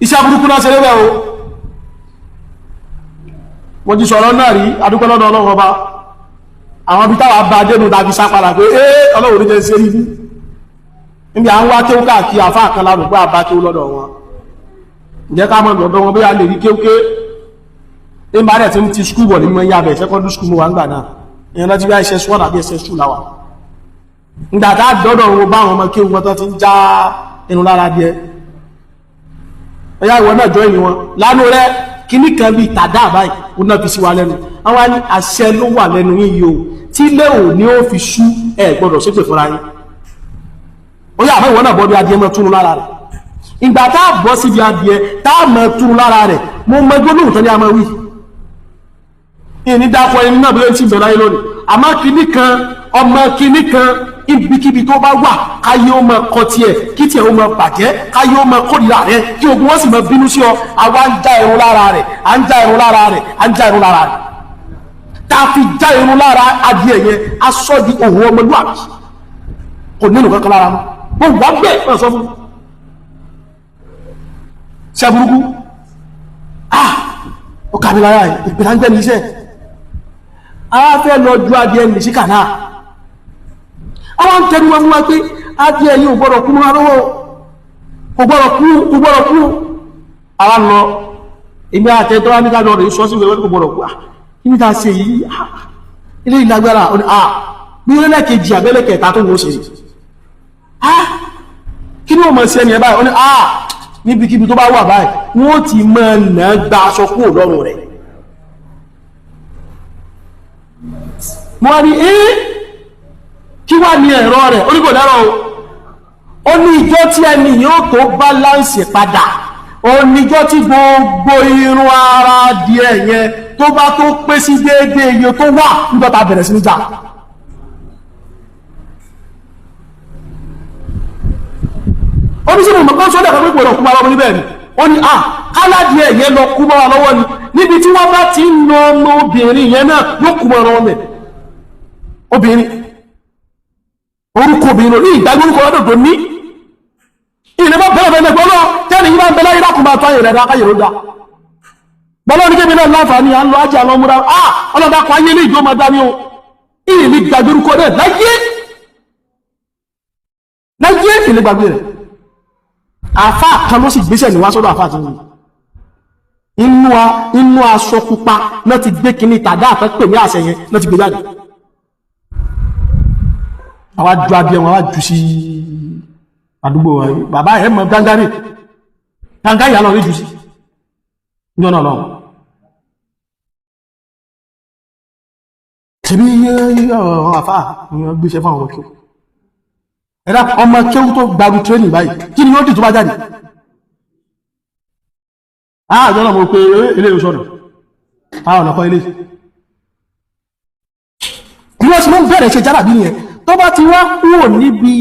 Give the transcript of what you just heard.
iṣẹ́ burúkú náà ṣe lébẹ̀ o mo ti sọ̀rọ̀ náà rí adúpẹ́ lọ́dọ̀ Ọlọ́run ọba àwọn ibi táwa bá dénú tàbí sápadà pé Ọlọ́run ní jẹ́ sí rí níbi à ń wá kéwú káàkiri àfáà kan lárùn pé àbá kéwú lọ́dọ̀ wọn ǹjẹ́ ká mọ̀ lọ́dọ̀ wọn bí a lè rí kéwúké ní bá rẹ̀ tí ń ti skúl bọ̀ ní mọ́ yàbẹ̀ secondary school mọ́ wà ń gbà náà ìyẹn láti bí SS1 àbí SS2 láwà ǹgbà tá dọ́dọ̀ wọn bá àwọn ọmọ kéwú wọn tó ti ń já inú lára díẹ̀ ẹ̀yà ìwọ náà jọ ìní wọn lánú rẹ kíní kan bíi tàdá àbáyì ó náà fi sí wa lẹ́nu àwọn ní àṣẹ ló wà lẹ́nu yìí o tí ilé ò ní ó fi sú ẹ gbọ́dọ̀ ṣépè fúnra yín ó yà àbẹ́ ìwọ náà bọ́ bí adìẹ mọ́ túnú lára rẹ̀ ìgbà tá a bọ́ síbi adìẹ tá a mọ́ túnú lára rẹ̀ mo mọ gbólóhùn tán ní a máa wí ìní dákọ̀ ẹni náà bí ó ti bẹ̀rẹ̀ láyé lónìí àmọ́ kíní kan ọmọ kíní kan ibikíbi tó bá wà káyé ó máa kọ tiẹ̀ kí tiẹ̀ ó máa bàjẹ́ káyé ó máa kórìíra rẹ̀ kí ogun wọn sì máa bínú sí ọ àwa ń já irun lára rẹ̀ à ń já irun lára rẹ̀ à ń já irun lára rẹ̀ tá a fi já irun lára adìẹ yẹn aṣọ di òun ọmọlúwàbí kò nínú kankan lára mọ́ mo wà bẹ́ẹ̀ náà sọ fún ṣe burúkú ó kàbí lára ìpìlẹ̀ ń gbẹ́ ní iṣẹ́ a fẹ́ lọ ju adìẹ ní sí kànáà àwọn tẹnu wọn mú wa pé adìẹ yìí ò gbọ́dọ̀ kú mọ́ lọ́wọ́ kò gbọ́dọ̀ kú àwọn lọ ìgbé àtẹ́tọ́ wá ní ká lọ rẹ̀ sọ sí ìwé kò gbọ́dọ̀ kú kí ní ta ṣe yìí ilé ìlágbára ní orílẹ̀-èkejì àbẹ́lẹ̀kẹta tó wọ́n ṣe kí ní ọmọ sí ẹni ẹ báyìí ó ní níbikíbi tó bá wà báyìí wọ́n ti mọ́ nà gba aṣọ kúrò lọ́rùn rẹ̀ mo rí kí wá ní ẹ̀rọ rẹ̀ oníkò lẹ́rọ ó ní ìjọ tí ẹni yóò tó báláǹsì padà ó ní ìjọ tí gbogbo irun ara díẹ̀ yẹn tó bá tó pé sí déédéé iye tó wà nígbàtà bẹ̀rẹ̀ sí níjà oníṣẹ́bù mọ̀kán sọ́dẹ̀ kan pípò ọ̀kú máa níbẹ̀ ni ó ní káládìí ẹ̀yẹ lọ kú mọ́ lọ́wọ́ ni níbi tí wọ́n bá ti ń nà ọmọ obìnrin yẹn náà yóò kú mọ́ lọ́wọ́ mẹ́ obìnrin orúkọ obìnrin ní ìdágbórúkọ lọ́dọ̀ tó ní ìrìnbọ̀ bẹ̀rẹ̀ bẹ̀rẹ̀ gbọ́lọ́ tẹ́lì yíba ń bẹ láyé lákùnbà tó ayẹ̀rẹ̀ dákáyẹ̀ ló dá gbọ́lọ́ ní kébì náà láǹfààní à ń lọ ájì àwọn ọmọdá ọlọ́dàkọ̀ ayé ní ìjọ máa dá ní o ìrìn ní gbàgbórúkọ náà láyé ìrìn gbàgbé rẹ̀ àfáà kan ló sì gbéṣẹ̀ ní wá sọ́dọ̀ àfáà tí wọ́n inú aṣọ pupa náà ti gbé kíní tàdá àtẹ́pẹ̀ ní àṣẹ yẹn náà ti gbé jáde àwa ju adìẹ wọn wá jù sí àdúgbò bàbá ẹ̀ mọ̀ gángárì ìyá lọ rí jù sí ní ọ̀nà ọlọ́run ṣe bí ọ̀rọ̀ àfáà ni wọ́n gbéṣẹ́ fún àwọn ọmọ ẹ̀dá ọmọ kéwú tó gbaru tírénì báyìí kí ni ó dì tó bá jáde ààjọ́ náà mo pé ilé ìṣọ́nà àwọn ọ̀nà kan ilé ìwọ́n sí mọ́ bẹ̀rẹ̀ ṣe jára bí nìyẹn tó bá ti wá kúrò níbi